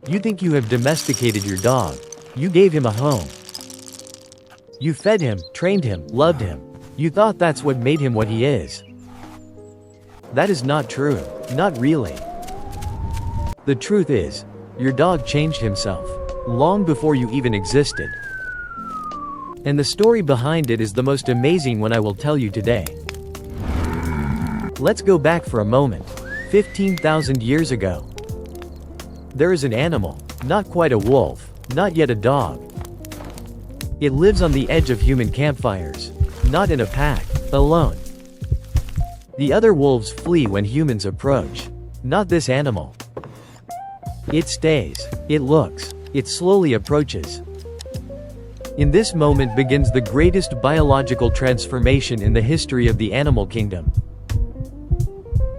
You think you have domesticated your dog. You gave him a home. You fed him, trained him, loved him. You thought that's what made him what he is. That is not true. Not really. The truth is, your dog changed himself long before you even existed. And the story behind it is the most amazing one I will tell you today. Let's go back for a moment. 15,000 years ago. There is an animal, not quite a wolf, not yet a dog. It lives on the edge of human campfires, not in a pack, alone. The other wolves flee when humans approach. Not this animal. It stays, it looks, it slowly approaches. In this moment begins the greatest biological transformation in the history of the animal kingdom.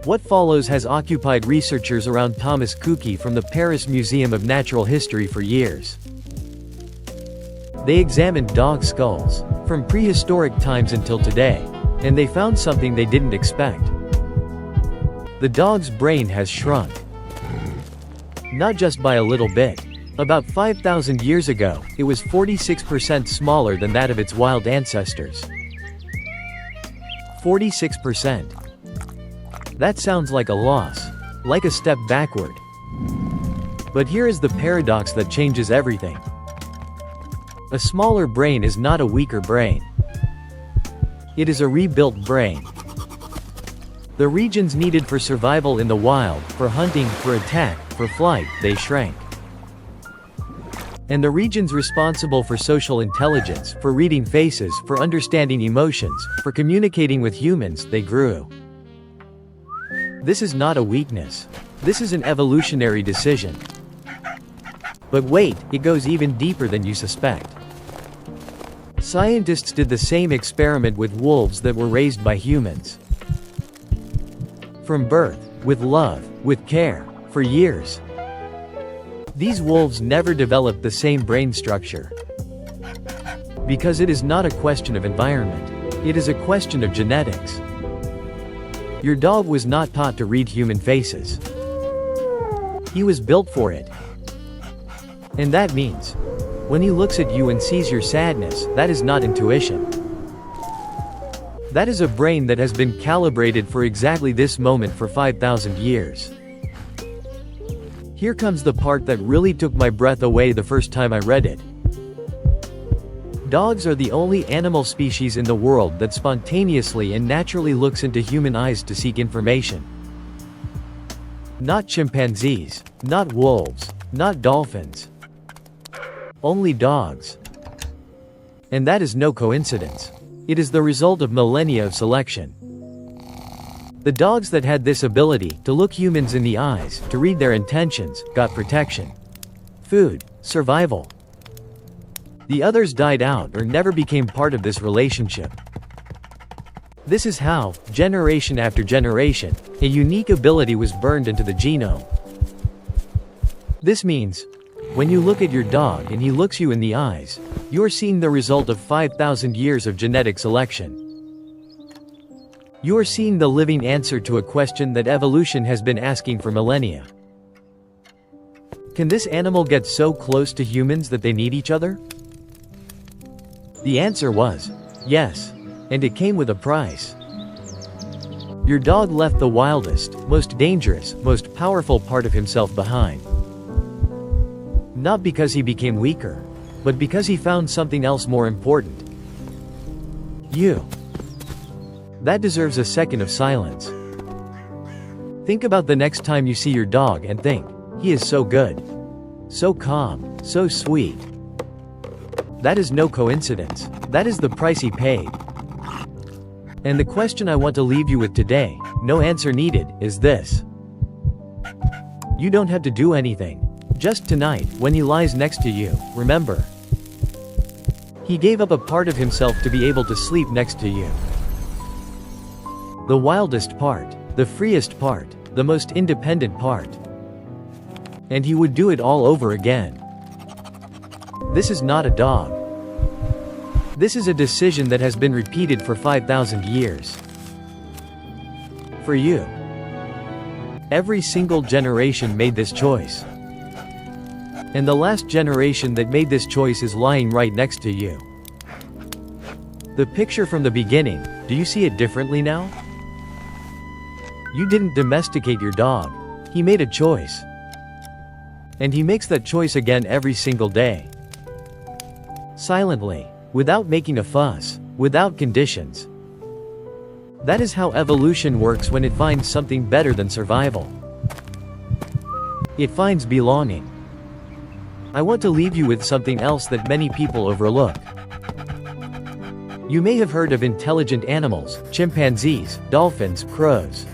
What follows has occupied researchers around Thomas Kuki from the Paris Museum of Natural History for years. They examined dog skulls, from prehistoric times until today, and they found something they didn't expect. The dog's brain has shrunk. Not just by a little bit. About 5,000 years ago, it was 46% smaller than that of its wild ancestors. 46%. That sounds like a loss, like a step backward. But here is the paradox that changes everything. A smaller brain is not a weaker brain. It is a rebuilt brain. The regions needed for survival in the wild, for hunting, for attack, for flight, they shrank. And the regions responsible for social intelligence, for reading faces, for understanding emotions, for communicating with humans, they grew. This is not a weakness. This is an evolutionary decision. But wait, it goes even deeper than you suspect. Scientists did the same experiment with wolves that were raised by humans. From birth, with love, with care, for years. These wolves never developed the same brain structure. Because it is not a question of environment. It is a question of genetics. Your dog was not taught to read human faces. He was built for it. And that means, when he looks at you and sees your sadness, that is not intuition. That is a brain that has been calibrated for exactly this moment for 5,000 years. Here comes the part that really took my breath away the first time I read it. Dogs are the only animal species in the world that spontaneously and naturally looks into human eyes to seek information. Not chimpanzees, not wolves, not dolphins. Only dogs. And that is no coincidence. It is the result of millennia of selection. The dogs that had this ability, to look humans in the eyes, to read their intentions, got protection. Food, survival. The others died out or never became part of this relationship. This is how, generation after generation, a unique ability was burned into the genome. This means, when you look at your dog and he looks you in the eyes, you're seeing the result of 5,000 years of genetic selection. You're seeing the living answer to a question that evolution has been asking for millennia. Can this animal get so close to humans that they need each other? The answer was, yes. And it came with a price. Your dog left the wildest, most dangerous, most powerful part of himself behind. Not because he became weaker, but because he found something else more important. You. That deserves a second of silence. Think about the next time you see your dog and think, he is so good. So calm, so sweet. That is no coincidence. That is the price he paid. And the question I want to leave you with today, no answer needed, is this. You don't have to do anything. Just tonight, when he lies next to you, remember. He gave up a part of himself to be able to sleep next to you. The wildest part, the freest part, the most independent part. And he would do it all over again. This is not a dog. This is a decision that has been repeated for 5,000 years. For you. Every single generation made this choice. And the last generation that made this choice is lying right next to you. The picture from the beginning, do you see it differently now? You didn't domesticate your dog. He made a choice. And he makes that choice again every single day. Silently, without making a fuss, without conditions. That is how evolution works when it finds something better than survival. It finds belonging. I want to leave you with something else that many people overlook. You may have heard of intelligent animals, chimpanzees, dolphins, crows.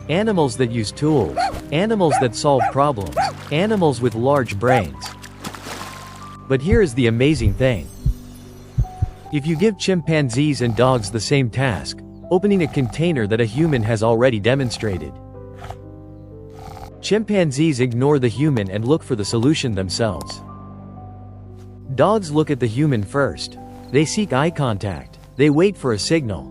Animals that use tools. Animals that solve problems. Animals with large brains. But here is the amazing thing. If you give chimpanzees and dogs the same task, opening a container that a human has already demonstrated, chimpanzees ignore the human and look for the solution themselves. Dogs look at the human first. They seek eye contact. They wait for a signal.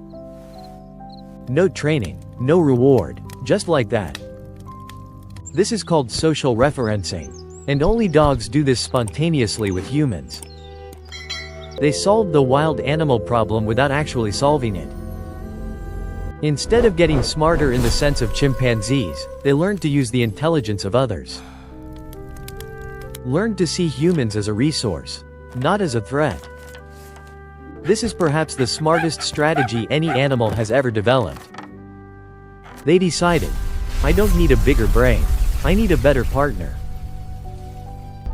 No training, no reward, just like that. This is called social referencing. And only dogs do this spontaneously with humans. They solved the wild animal problem without actually solving it. Instead of getting smarter in the sense of chimpanzees, they learned to use the intelligence of others. Learned to see humans as a resource, not as a threat. This is perhaps the smartest strategy any animal has ever developed. They decided, I don't need a bigger brain. I need a better partner.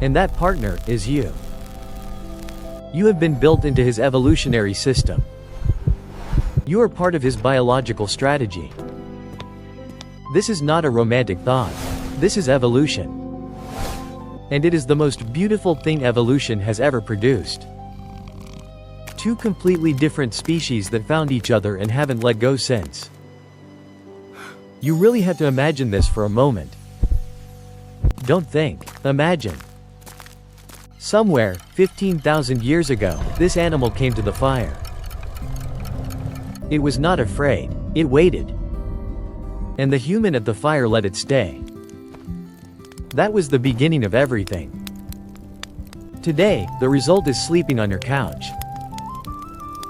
And that partner is you. You have been built into his evolutionary system. You are part of his biological strategy. This is not a romantic thought. This is evolution. And it is the most beautiful thing evolution has ever produced. Two completely different species that found each other and haven't let go since. You really have to imagine this for a moment. Don't think, imagine. Somewhere, 15,000 years ago, this animal came to the fire. It was not afraid. It waited. And the human at the fire let it stay. That was the beginning of everything. Today, the result is sleeping on your couch.